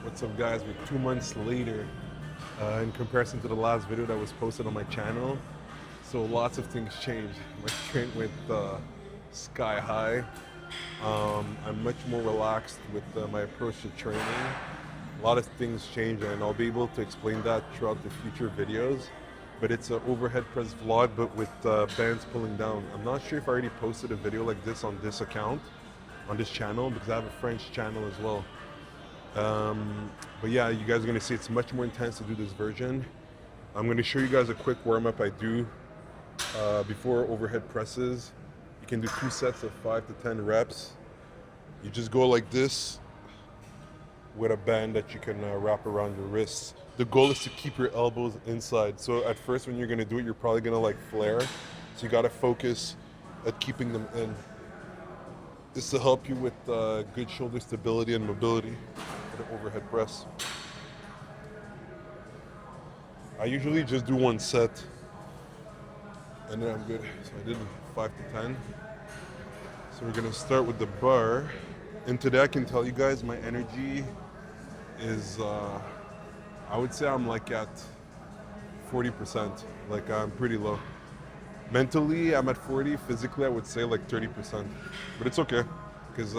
What's up, guys? We're 2 months later in comparison to the last video that was posted on my channel. So lots of things changed. My strength went sky high. I'm much more relaxed with my approach to training. A lot of things changed, and I'll be able to explain that throughout the future videos. But it's an overhead press vlog, but with bands pulling down. I'm not sure if I already posted a video like this on this account, on this channel, because I have a French channel as well. But yeah, you guys are gonna see it's much more intense to do this version. I'm gonna show you guys a quick warm-up I do before overhead presses. You can do 2 sets of 5 to 10 reps. You just go like this with a band that you can wrap around your wrists. The goal is to keep your elbows inside. So at first when you're gonna do it, you're probably gonna like flare. So you gotta focus at keeping them in. This will help you with good shoulder stability and mobility for the overhead press. I usually just do 1 set and then I'm good. So I did 5 to 10. So we're gonna start with the bar. And today I can tell you guys my energy is, I would say I'm like at 40%. Like I'm pretty low. Mentally, I'm at 40. Physically, I would say like 30%. But it's okay, because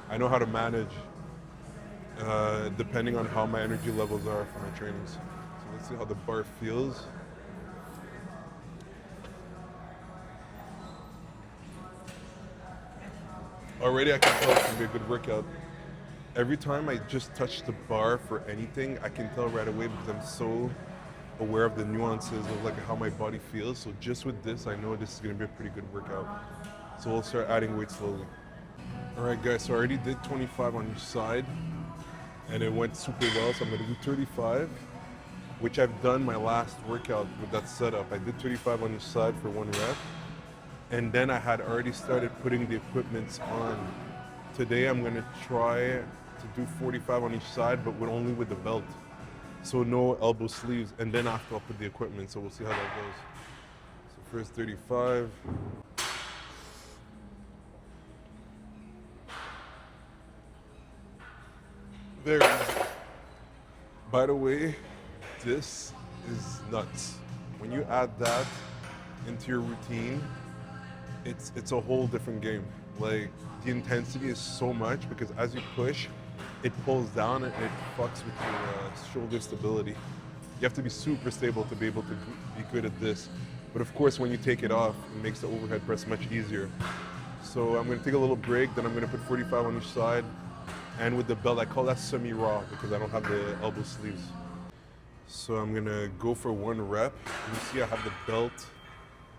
I know how to manage depending on how my energy levels are for my trainings. So let's see how the bar feels. Already I can tell it's gonna be a good workout. Every time I just touch the bar for anything, I can tell right away because I'm so aware of the nuances of like how my body feels. So just with this, I know this is gonna be a pretty good workout. So we'll start adding weight slowly. All right, guys, so I already did 25 on each side and it went super well. So I'm gonna do 35, which I've done my last workout with that setup. I did 35 on each side for 1 rep. And then I had already started putting the equipments on. Today I'm gonna try to do 45 on each side, but only with the belt. So no elbow sleeves, and then after I'll put the equipment, so we'll see how that goes. So first 35. Very easy. By the way, this is nuts. When you add that into your routine, it's a whole different game. Like the intensity is so much because as you push, it pulls down and it fucks with your shoulder stability. You have to be super stable to be able to be good at this. But of course, when you take it off, it makes the overhead press much easier. So I'm gonna take a little break, then I'm gonna put 45 on each side. And with the belt, I call that semi-raw because I don't have the elbow sleeves. So I'm gonna go for 1 rep. You see I have the belt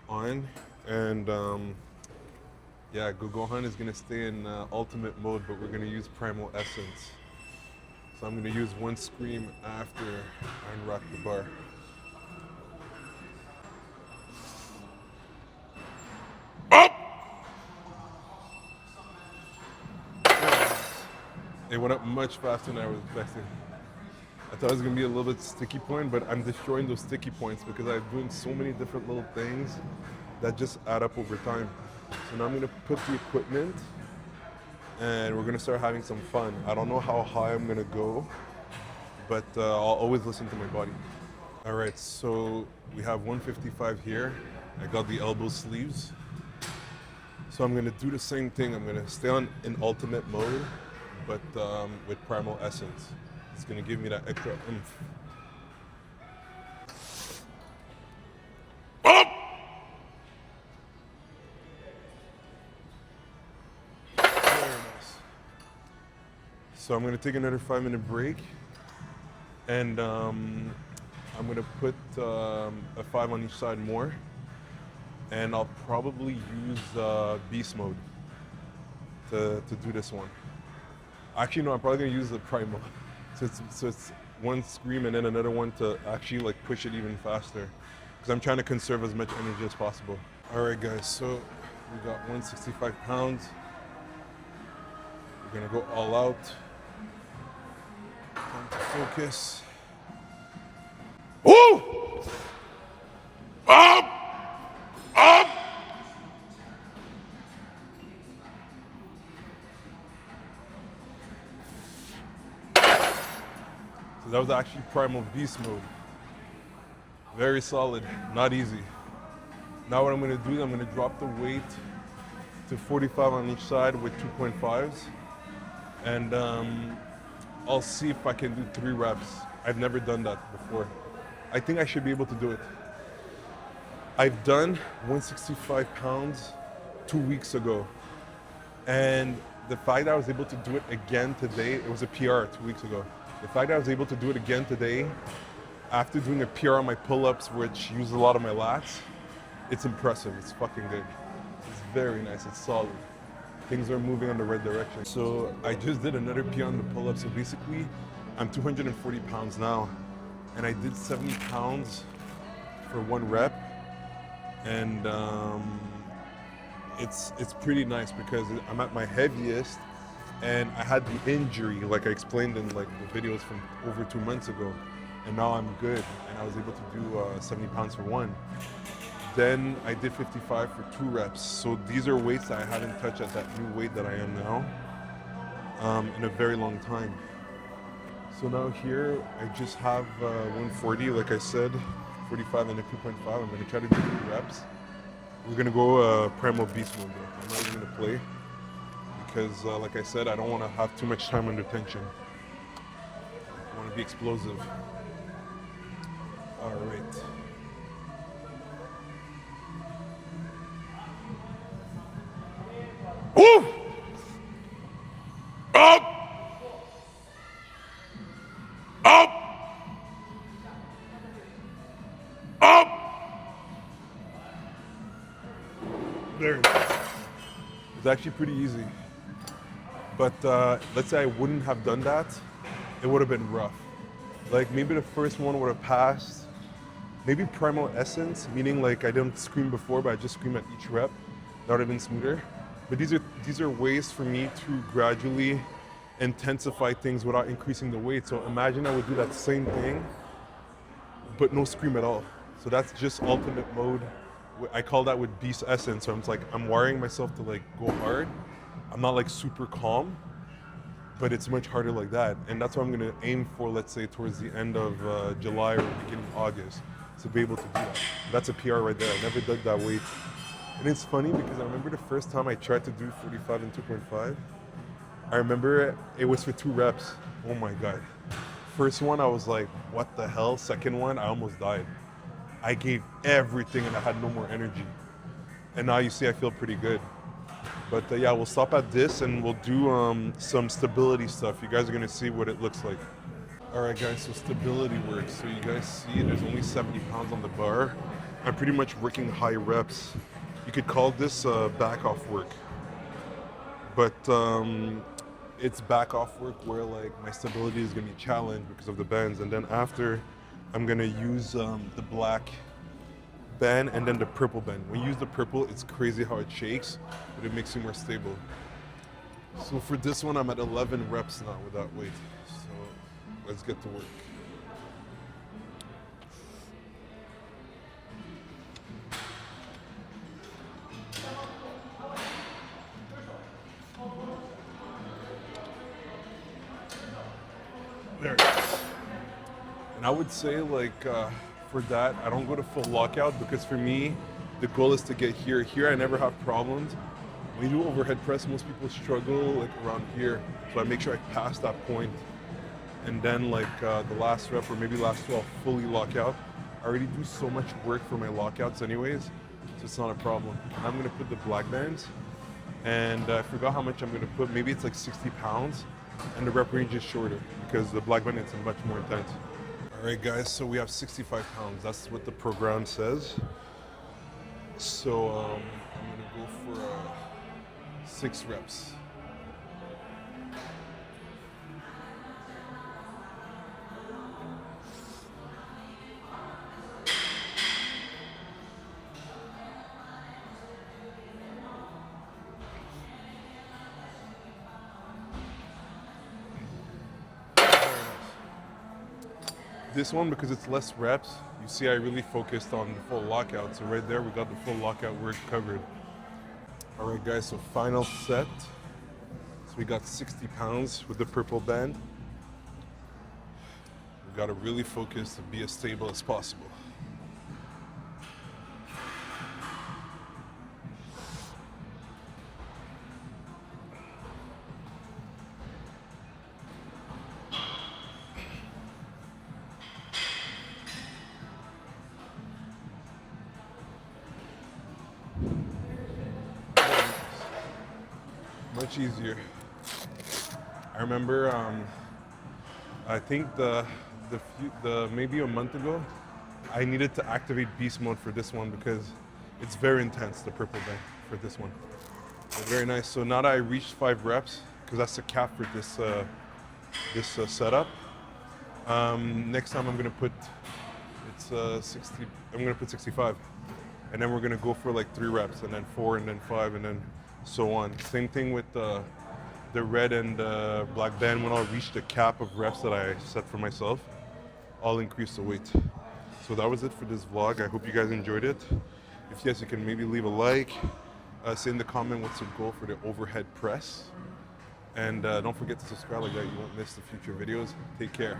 on. And yeah, Gohan is gonna stay in ultimate mode, but we're gonna use primal essence. So I'm gonna use 1 scream after I unrock the bar. Up! It went up much faster than I was expecting. I thought it was gonna be a little bit sticky point, but I'm destroying those sticky points because I'm doing so many different little things that just add up over time. So now I'm gonna put the equipment and we're gonna start having some fun. I don't know how high I'm gonna go, but I'll always listen to my body. All right, so we have 155 here. I got the elbow sleeves. So I'm gonna do the same thing. I'm gonna stay in ultimate mode, but with primal essence. It's gonna give me that extra oomph. Up! Very nice. So I'm gonna take another 5-minute break, and I'm gonna put a 5 on each side more, and I'll probably use beast mode to do this one. Actually, no, I'm probably gonna use the primal. So it's 1 scream and then another one to actually like push it even faster, because I'm trying to conserve as much energy as possible. All right, guys, so we got 165 pounds. We're gonna go all out. Time to focus. Woo! Up! Up! So that was actually primal beast mode. Very solid, not easy. Now what I'm gonna do is I'm gonna drop the weight to 45 on each side with 2.5s. And I'll see if I can do 3 reps. I've never done that before. I think I should be able to do it. I've done 165 pounds 2 weeks ago. And the fact that I was able to do it again today, it was a PR 2 weeks ago. The fact that I was able to do it again today, after doing a PR on my pull-ups, which used a lot of my lats, it's impressive, it's fucking good. It's very nice, it's solid. Things are moving in the right direction. So I just did another PR on the pull-ups. So basically, I'm 240 pounds now. And I did 70 pounds for 1 rep. And it's pretty nice because I'm at my heaviest and I had the injury, like I explained in like the videos from over 2 months ago. And now I'm good and I was able to do 70 pounds for 1. Then I did 55 for 2 reps. So these are weights that I haven't touched at that new weight that I am now in a very long time. So now here I just have 140, like I said, 45 and a 2.5. I'm gonna try to do 3 reps. We're gonna go primal beast mode though. I'm not even gonna play because like I said, I don't wanna have too much time under tension. I wanna be explosive. All right. Woo! Up! Up! Up! There it is. It's actually pretty easy. But let's say I wouldn't have done that, it would have been rough. Like maybe the first one would have passed. Maybe primal essence, meaning like I didn't scream before, but I just scream at each rep. That would have been smoother. But these are ways for me to gradually intensify things without increasing the weight. So imagine I would do that same thing, but no scream at all. So that's just ultimate mode. I call that with beast essence. So I'm wiring myself to like go hard. I'm not like super calm, but it's much harder like that. And that's what I'm gonna aim for, let's say towards the end of July or beginning of August, to be able to do that. That's a PR right there. I never did that weight. And it's funny because I remember the first time I tried to do 45 and 2.5, I remember it was for 2 reps. Oh my God. First one, I was like, what the hell? Second one, I almost died. I gave everything and I had no more energy. And now you see I feel pretty good. But yeah, we'll stop at this and we'll do some stability stuff. You guys are gonna see what it looks like. All right guys, so stability work. So you guys see there's only 70 pounds on the bar. I'm pretty much working high reps. You could call this back off work. But it's back off work where like my stability is gonna be challenged because of the bands. And then after, I'm gonna use the black band and then the purple band. When you use the purple, it's crazy how it shakes, but it makes you more stable. So for this one, I'm at 11 reps now with that weight. So let's get to work. There it is. And I would say like for that, I don't go to full lockout because for me, the goal is to get here. Here I never have problems. When you do overhead press, most people struggle like around here. So I make sure I pass that point. And then like the last rep or maybe last 12, fully lockout. I already do so much work for my lockouts anyways, so it's not a problem. I'm gonna put the black bands and I forgot how much I'm gonna put. Maybe it's like 60 pounds and the rep range is shorter because the black band is much more intense. All right guys, so we have 65 pounds. That's what the program says. So I'm gonna go for 6 reps. This one, because it's less reps, you see I really focused on the full lockout. So right there, we got the full lockout work covered. All right guys, so final set. So we got 60 pounds with the purple band. We gotta really focus to be as stable as possible. Much easier. I remember, I think the maybe a month ago, I needed to activate beast mode for this one because it's very intense, the purple band for this one. Very nice. So now that I reached 5 reps, because that's the cap for this setup. Next time I'm gonna put 60. I'm gonna put 65, and then we're gonna go for like 3 reps, and then 4, and then 5, and then so on. Same thing with the red and the black band. When I'll reach the cap of reps that I set for myself, I'll increase the weight. So that was it for this vlog. I hope you guys enjoyed it. If yes, you can maybe leave a like. Say in the comment what's your goal for the overhead press. And don't forget to subscribe like that. You won't miss the future videos. Take care.